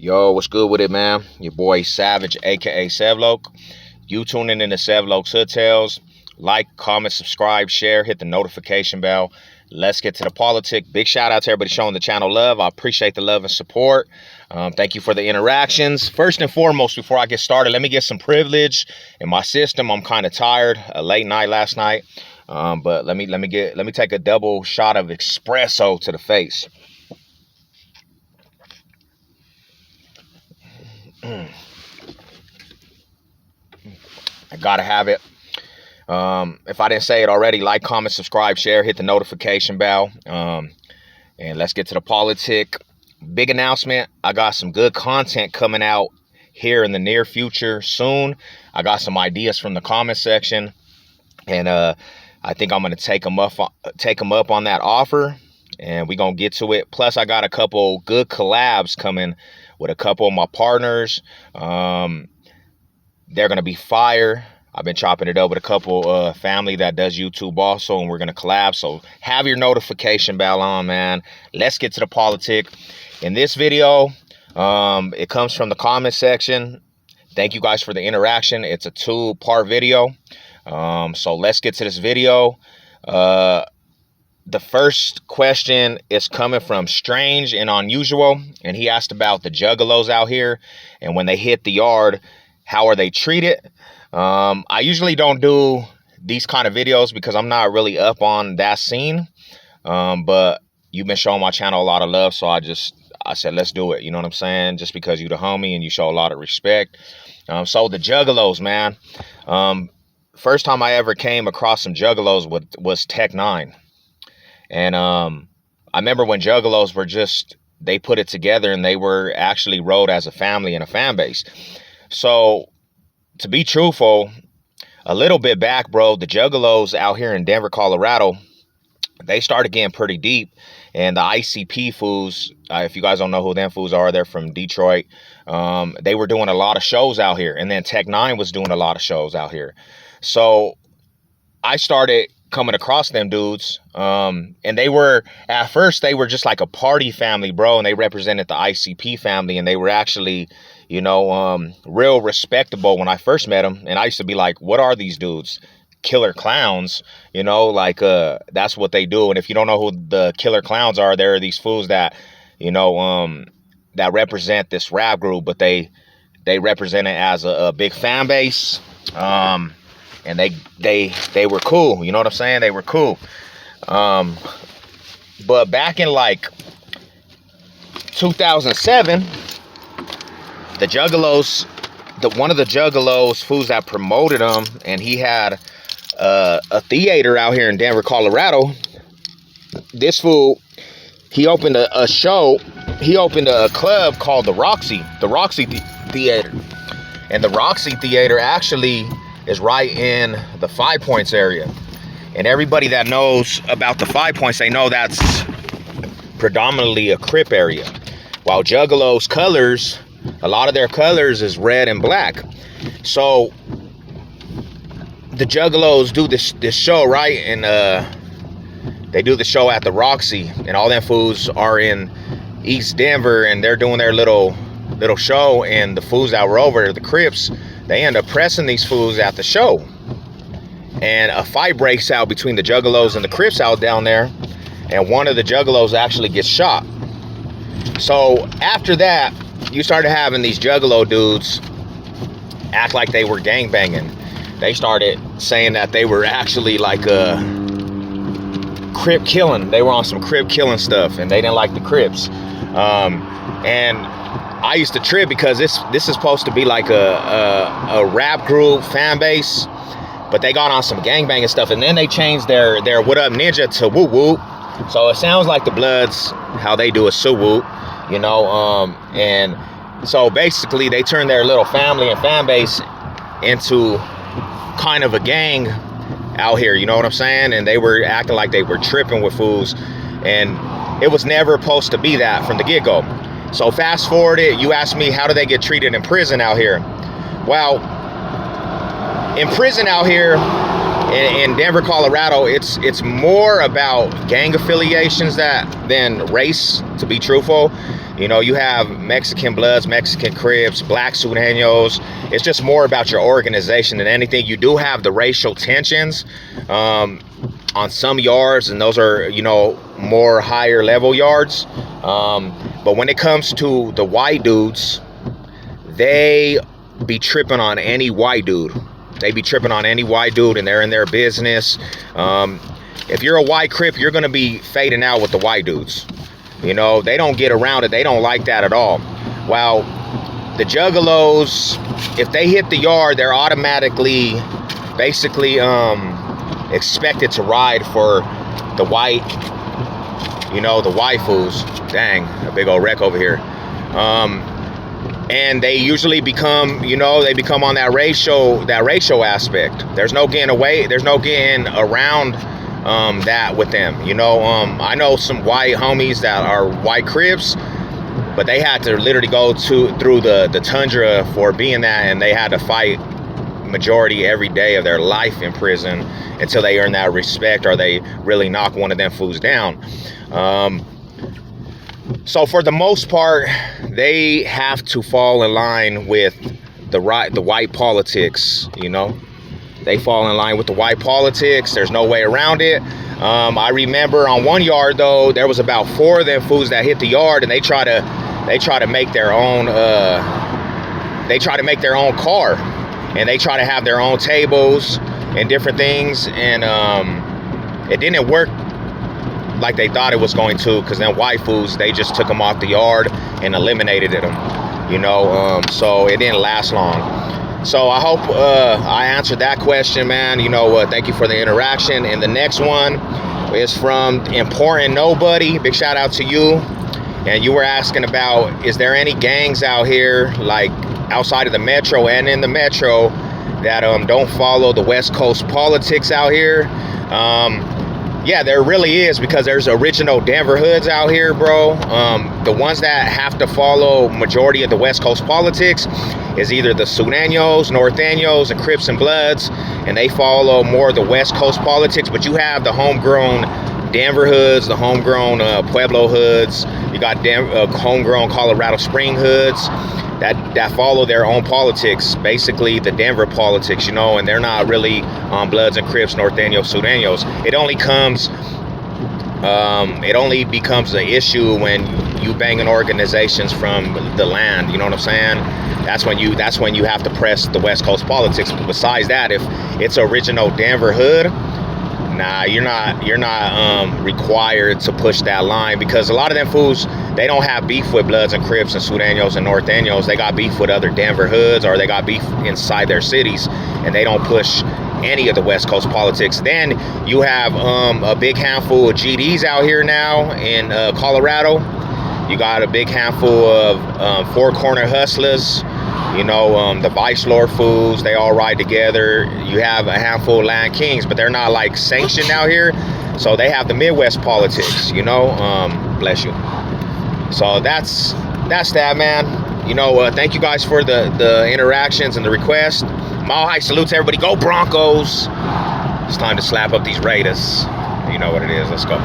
Yo, what's good with it, man? Your boy Savage, aka Sevloke. You tuning in to Sevloke's Hood Tales. Like, comment, subscribe, share, hit the notification bell. Let's get to the politic. Big shout out to everybody showing the channel love. I appreciate the love and support. Thank you for the interactions. First and foremost, before I get started, let me get some privilege in my system. I'm kind of tired. A late night last night, but let me take a double shot of espresso to the face. I gotta have it. If I didn't say it already, like, comment, subscribe, share, hit the notification bell. And let's get to the politic. Big announcement. I got some good content coming out here in the near future soon. I got some ideas from the comment section, and I think I'm gonna take them up on that offer, and we're gonna get to it. Plus, I got a couple good collabs coming with a couple of my partners. They're gonna be fire. I've been chopping it up with a couple family that does YouTube also, and we're gonna collab. So have your notification bell on, man. Let's get to the politic. In this video, it comes from the comment section. Thank you guys for the interaction. It's a 2-part video. So let's get to this video. The first question is coming from Strange and Unusual, and he asked about the juggalos out here, and when they hit the yard, how are they treated? I usually don't do these kind of videos because I'm not really up on that scene, but you've been showing my channel a lot of love, so I said let's do it. You know what I'm saying? Just because you the homie and you show a lot of respect. So the juggalos, man. First time I ever came across some juggalos was Tech 9. And I remember when juggalos were they put it together and they were actually rode as a family and a fan base. So to be truthful, a little bit back, bro, the juggalos out here in Denver, Colorado, they started getting pretty deep. And the ICP fools, if you guys don't know who them fools are, they're from Detroit. They were doing a lot of shows out here. And then Tech 9 was doing a lot of shows out here. So I started coming across them dudes, and at first they were just like a party family, bro, and they represented the ICP family, and they were actually, you know, real respectable when I first met them. And I used to be like, what are these dudes? Killer clowns, you know, like that's what they do. And if you don't know who the killer clowns are, there are these fools that, you know, that represent this rap group, but they represent it as a big fan base. And they were cool, you know what I'm saying? They were cool. But back in like 2007, the juggalos, one of the juggalos fools that promoted them, and he had a theater out here in Denver, Colorado. This fool, he opened a show. He opened a club called the Roxy Theater. And the Roxy Theater actually is right in the 5 Points area. And everybody that knows about the 5 Points, they know that's predominantly a Crip area. While Juggalos' colors, a lot of their colors is red and black. So the Juggalos do this show, right? And they do the show at the Roxy, and all them fools are in East Denver, and they're doing their little show, and the fools that were over there, the Crips, they end up pressing these fools at the show. And a fight breaks out between the Juggalos and the Crips out down there, and one of the Juggalos actually gets shot. So after that, you started having these Juggalo dudes act like they were gangbanging. They started saying that they were actually like Crip killing. They were on some Crip killing stuff, and they didn't like the Crips. And I used to trip because this is supposed to be like a rap group fan base, but they got on some gangbanging stuff, and then they changed their What Up Ninja to Woo Woo. So it sounds like the Bloods, how they do a Sue Woo, you know. And so basically they turned their little family and fan base into kind of a gang out here, you know what I'm saying? And they were acting like they were tripping with fools, and it was never supposed to be that from the get-go. So fast forward it, you ask me, how do they get treated in prison out here? Well, in prison out here in Denver, Colorado, it's more about gang affiliations than race, to be truthful. You know, you have Mexican Bloods, Mexican Crips, Black Sureños. It's just more about your organization than anything. You do have the racial tensions on some yards, and those are, you know, more higher level yards. But when it comes to the white dudes, they be tripping on any white dude. They be tripping on any white dude, and they're in their business. If you're a white Crip, you're going to be fading out with the white dudes. You know, they don't get around it. They don't like that at all. While the Juggalos, if they hit the yard, they're automatically basically expected to ride for the white, you know, the waifus. Dang, a big old wreck over here. And they usually become, you know, they become on that racial aspect. There's no getting away. There's no getting around that with them. You know, I know some white homies that are white Crips, but they had to literally go through the tundra for being that, and they had to fight majority every day of their life in prison until they earn that respect, or they really knock one of them fools down. So for the most part, they have to fall in line with the white politics. You know, they fall in line with the white politics. There's no way around it. I remember on one yard though, there was about 4 of them fools that hit the yard, and they try to make their own car, and they try to have their own tables and different things, and it didn't work like they thought it was going to, because then white fools, they just took them off the yard and eliminated them, you know. So it didn't last long. So I hope I answered that question, man. You know, thank you for the interaction. And the next one is from Important Nobody. Big shout out to you. And you were asking about, is there any gangs out here, like outside of the metro and in the metro, that don't follow the West Coast politics out here? Yeah, there really is, because there's original Denver hoods out here, bro. The ones that have to follow majority of the West Coast politics is either the Sureños, Norteños, and Crips and Bloods, and they follow more of the West Coast politics. But you have the homegrown Denver hoods, the homegrown Pueblo hoods. You got homegrown Colorado Spring hoods that follow their own politics, basically the Denver politics, you know, and they're not really Bloods and Crips, Norteños, Sureños. It only becomes an issue when you banging organizations from the land. You know what I'm saying? That's when you have to press the West Coast politics. But besides that, if it's original Denver hood, nah, you're not required to push that line, because a lot of them fools, they don't have beef with Bloods and Crips and Sureños and Norteños. They got beef with other Denver hoods, or they got beef inside their cities, and they don't push any of the West Coast politics. Then you have a big handful of GDs out here now in Colorado. You got a big handful of Four Corner Hustlers. You know, the Vice Lord fools, they all ride together. You have a handful of Land Kings, but they're not like sanctioned out here. So they have the Midwest politics, you know. Bless you. So that's that, man. You know, thank you guys for the interactions and the request. Mile high salute to everybody. Go Broncos. It's time to slap up these Raiders. You know what it is. Let's go.